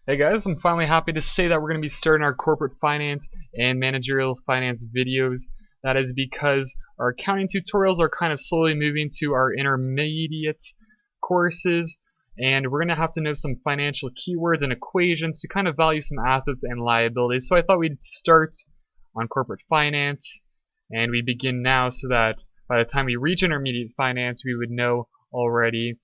Hey guys, I'm finally happy to say that we're going to be starting our corporate finance and managerial finance videos. That is because our accounting tutorials are kind of slowly moving to our intermediate courses, and we're going to have to know some financial keywords and equations to kind of value some assets and liabilities. So I thought we'd start on corporate finance, and we begin now so that by the time we reach intermediate finance, we would know already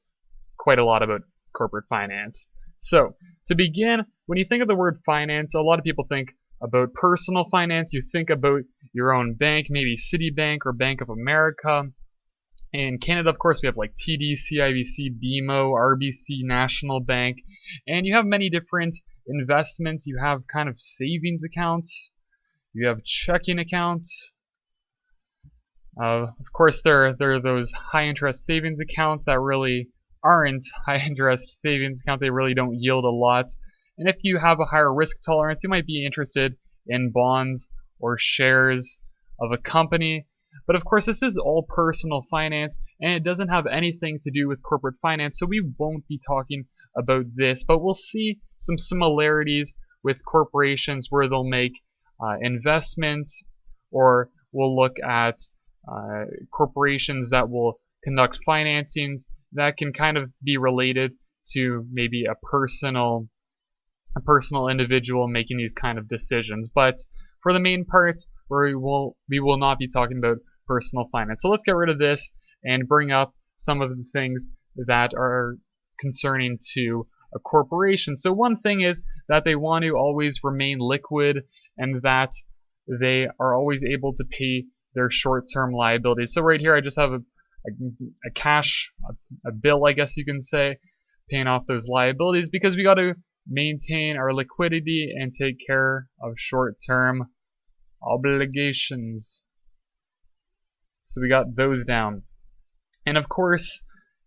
quite a lot about corporate finance. So, to begin, when you think of the word finance, a lot of people think about personal finance. You think about your own bank, maybe Citibank or Bank of America. In Canada, of course, we have like TD, CIBC, BMO, RBC, National Bank, and you have many different investments. You have kind of savings accounts, you have checking accounts. Of course, there are those high interest savings accounts that really aren't high interest savings accounts. They really don't yield a lot. And if you have a higher risk tolerance, you might be interested in bonds or shares of a company. But of course, this is all personal finance, and it doesn't have anything to do with corporate finance, so we won't be talking about this. But we'll see some similarities with corporations where they'll make investments, or we'll look at corporations that will conduct financings that can kind of be related to maybe a personal individual making these kind of decisions. But for the main part, we will not be talking about personal finance. So let's get rid of this and bring up some of the things that are concerning to a corporation. So one thing is that they want to always remain liquid and that they are always able to pay their short-term liabilities. So right here I just have a bill, I guess you can say, paying off those liabilities because we got to maintain our liquidity and take care of short-term obligations. So we got those down. And of course,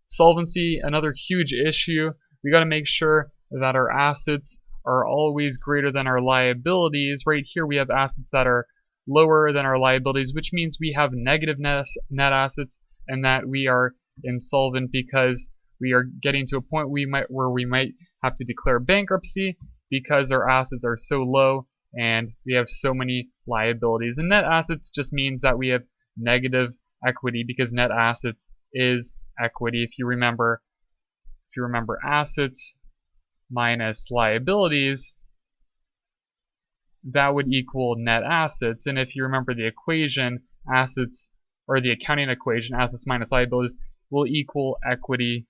solvency, another huge issue. We got to make sure that our assets are always greater than our liabilities. Right here we have assets that are lower than our liabilities, which means we have negative net assets, and that we are insolvent because we are getting to a point where we might have to declare bankruptcy because our assets are so low and we have so many liabilities. And net assets just means that we have negative equity because net assets is equity. If you remember assets minus liabilities, that would equal net assets. And if you remember the equation, assets, or the accounting equation, assets minus liabilities, will equal equity.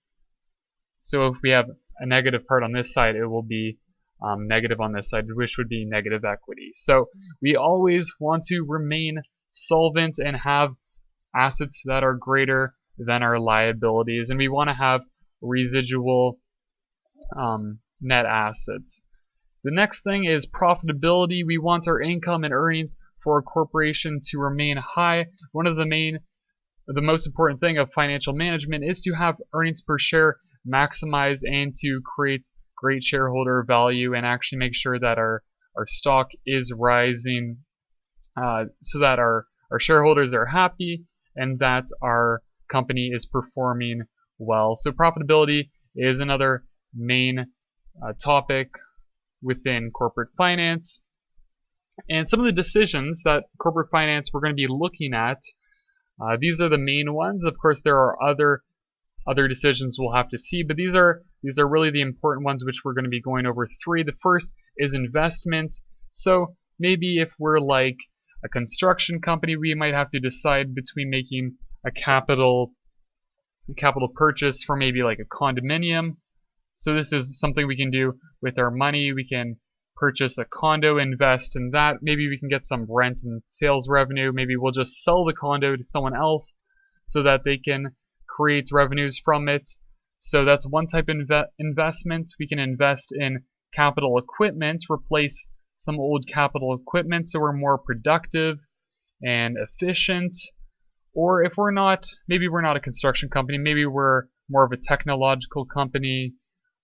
So if we have a negative part on this side, it will be negative on this side, which would be negative equity. So we always want to remain solvent and have assets that are greater than our liabilities, and we want to have residual net assets. The next thing is profitability. We want our income and earnings for a corporation to remain high. One of the most important thing of financial management is to have earnings per share maximize and to create great shareholder value and actually make sure that our stock is rising so that our shareholders are happy and that our company is performing well. So profitability is another main topic within corporate finance. And some of the decisions that corporate finance we're going to be looking at, these are the main ones. Of course, there are other decisions we'll have to see, but these are really the important ones, which we're going to be going over three. The first is investments. So maybe if we're like a construction company, we might have to decide between making a capital purchase for maybe like a condominium. So this is something we can do with our money. We can purchase a condo, invest in that. Maybe we can get some rent and sales revenue. Maybe we'll just sell the condo to someone else so that they can create revenues from it. So that's one type of investment. We can invest in capital equipment, replace some old capital equipment so we're more productive and efficient. Or if maybe we're not a construction company, maybe we're more of a technological company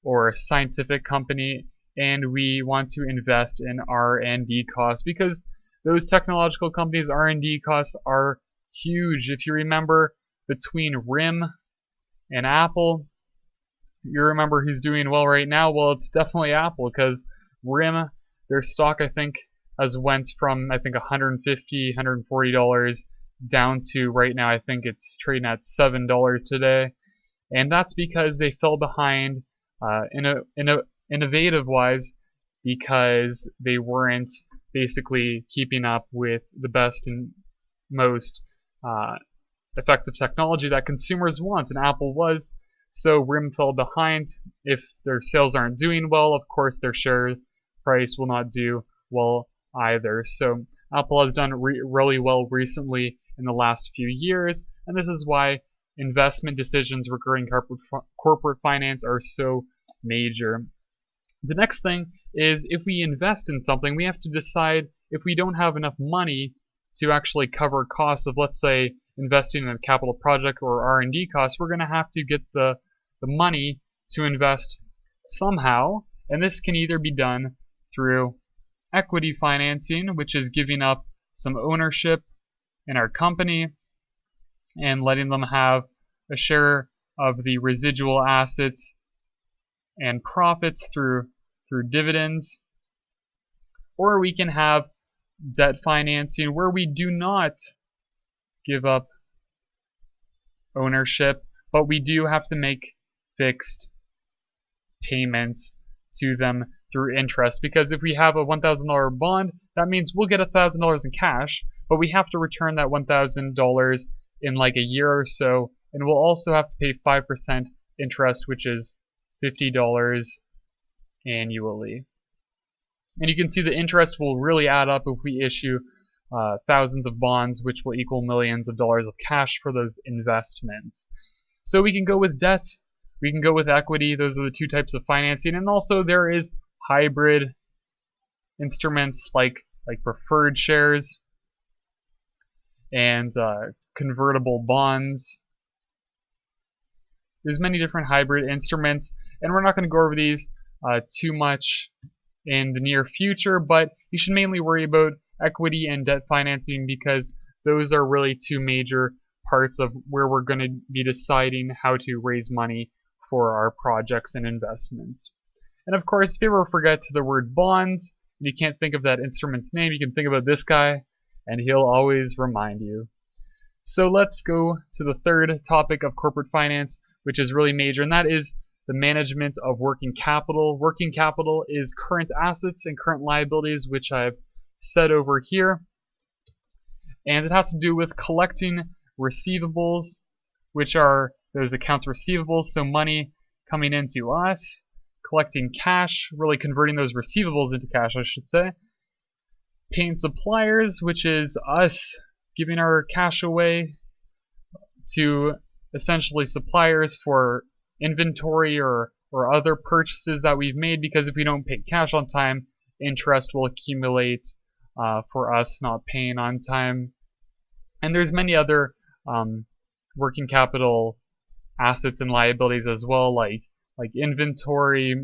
or a scientific company, and we want to invest in R&D costs because those technological companies' R&D costs are huge. If you remember, between RIM and Apple, you remember who's doing well right now? Well, it's definitely Apple, because RIM, their stock, I think, has went from, I think, $150, $140 down to right now, I think it's trading at $7 today. And that's because they fell behind innovative-wise, because they weren't basically keeping up with the best and most effective technology that consumers want, and Apple was. So RIM fell behind. If their sales aren't doing well, of course their share price will not do well either. So Apple has done really well recently in the last few years, and this is why investment decisions regarding corporate finance are so major. The next thing is, if we invest in something, we have to decide if we don't have enough money to actually cover costs of, let's say, investing in a capital project or R&D costs, we're going to have to get the money to invest somehow, and this can either be done through equity financing, which is giving up some ownership in our company and letting them have a share of the residual assets and profits through dividends. Or we can have debt financing, where we do not give up ownership, but we do have to make fixed payments to them through interest. Because if we have a $1,000 bond, that means we'll get $1,000 in cash, but we have to return that $1,000 in like a year or so, and we'll also have to pay 5% interest, which is $50 annually. And you can see the interest will really add up if we issue thousands of bonds, which will equal millions of dollars of cash for those investments. So we can go with debt, we can go with equity. Those are the two types of financing. And also there is hybrid instruments like preferred shares and convertible bonds. There's many different hybrid instruments, and we're not going to go over these too much in the near future, but you should mainly worry about equity and debt financing, because those are really two major parts of where we're going to be deciding how to raise money for our projects and investments. And of course, if you ever forget the word bonds and you can't think of that instrument's name, you can think about this guy and he'll always remind you. So let's go to the third topic of corporate finance, which is really major, and that is the management of working capital. Working capital is current assets and current liabilities, which I've said over here. And it has to do with collecting receivables, which are those accounts receivables, so money coming into us, collecting cash, really converting those receivables into cash, I should say. Paying suppliers, which is us giving our cash away to essentially suppliers for inventory or other purchases that we've made, because if we don't pay cash on time, interest will accumulate for us not paying on time. And there's many other working capital assets and liabilities as well, like inventory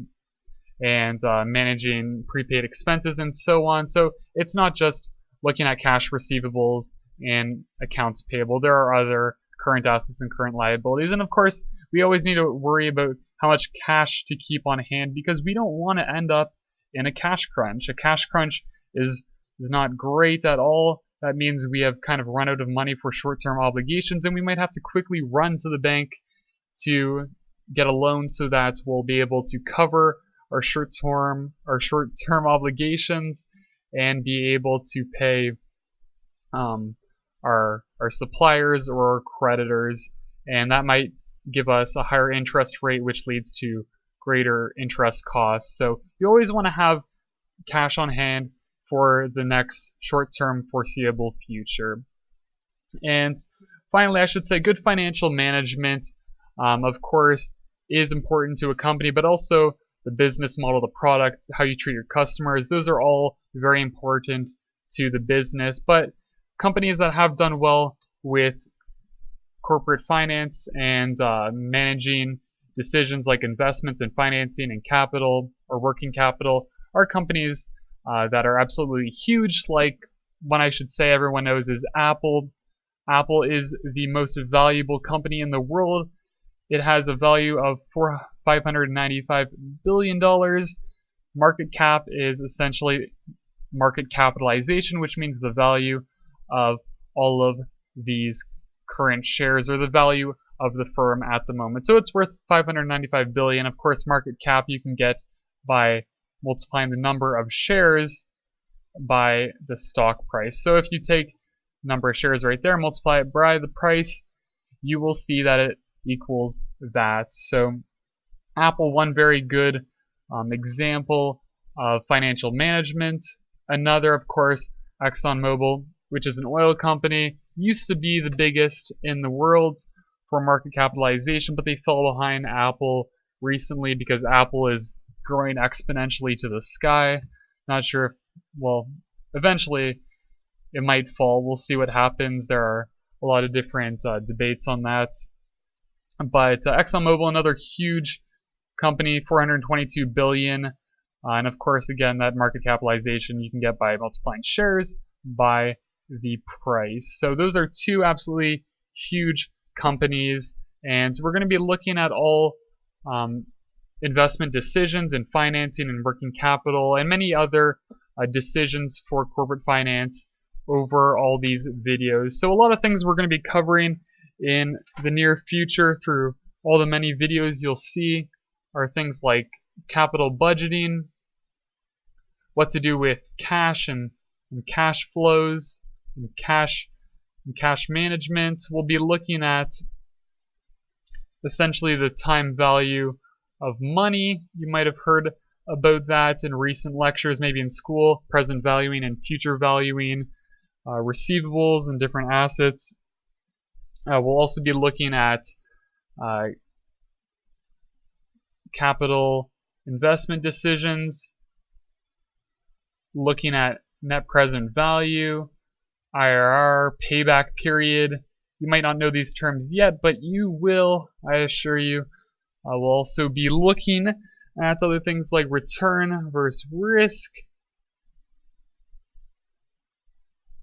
and managing prepaid expenses and so on. So it's not just looking at cash receivables and accounts payable. There are other current assets and current liabilities. And of course, we always need to worry about how much cash to keep on hand, because we don't want to end up in a cash crunch. A cash crunch is not great at all. That means we have kind of run out of money for short-term obligations, and we might have to quickly run to the bank to get a loan so that we'll be able to cover our short-term obligations and be able to pay our suppliers or our creditors, and that might give us a higher interest rate, which leads to greater interest costs. So you always want to have cash on hand for the next short-term foreseeable future. And finally, I should say good financial management, of course, is important to a company, but also the business model, the product, how you treat your customers. Those are all very important to the business. But companies that have done well with corporate finance and managing decisions like investments and financing and capital or working capital are companies that are absolutely huge, like one I should say everyone knows is Apple. Apple is the most valuable company in the world. It has a value of $595 billion. Market cap is essentially market capitalization, which means the value of all of these current shares, or the value of the firm at the moment. So it's worth $595 billion. Of course, market cap you can get by multiplying the number of shares by the stock price. So if you take number of shares right there, multiply it by the price, you will see that it equals that. So Apple, one very good example of financial management. Another, of course, ExxonMobil, which is an oil company, used to be the biggest in the world for market capitalization, but they fell behind Apple recently because Apple is growing exponentially to the sky. Not sure if, well, eventually it might fall. We'll see what happens. There are a lot of different debates on that. But ExxonMobil, another huge company, $422 billion. And of course, again, that market capitalization you can get by multiplying shares by the price. So those are two absolutely huge companies, and we're going to be looking at all investment decisions and financing and working capital and many other decisions for corporate finance over all these videos. So a lot of things we're going to be covering in the near future through all the many videos you'll see are things like capital budgeting, what to do with cash and cash flows and cash management. We'll be looking at essentially the time value of money. You might have heard about that in recent lectures, maybe in school, present valuing and future valuing, receivables and different assets. We'll also be looking at capital investment decisions, looking at net present value, IRR, payback period. You might not know these terms yet, but you will, I assure you. We'll also be looking at other things like return versus risk,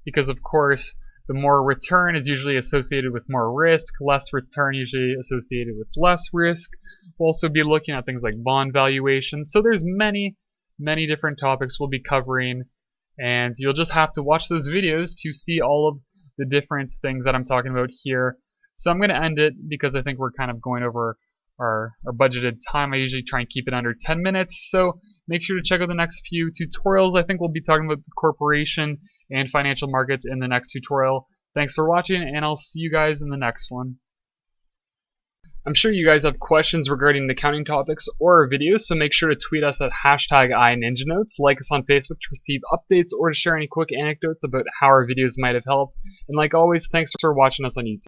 because of course the more return is usually associated with more risk, less return usually associated with less risk. We'll also be looking at things like bond valuation. So there's many different topics we'll be covering, and you'll just have to watch those videos to see all of the different things that I'm talking about here. So I'm going to end it because I think we're kind of going over our budgeted time. I usually try and keep it under 10 minutes, so make sure to check out the next few tutorials. I think we'll be talking about the corporation and financial markets in the next tutorial. Thanks for watching, and I'll see you guys in the next one. I'm sure you guys have questions regarding accounting topics or our videos, so make sure to tweet us at #iNinjaNotes, like us on Facebook to receive updates, or to share any quick anecdotes about how our videos might have helped. And like always, thanks for watching us on YouTube.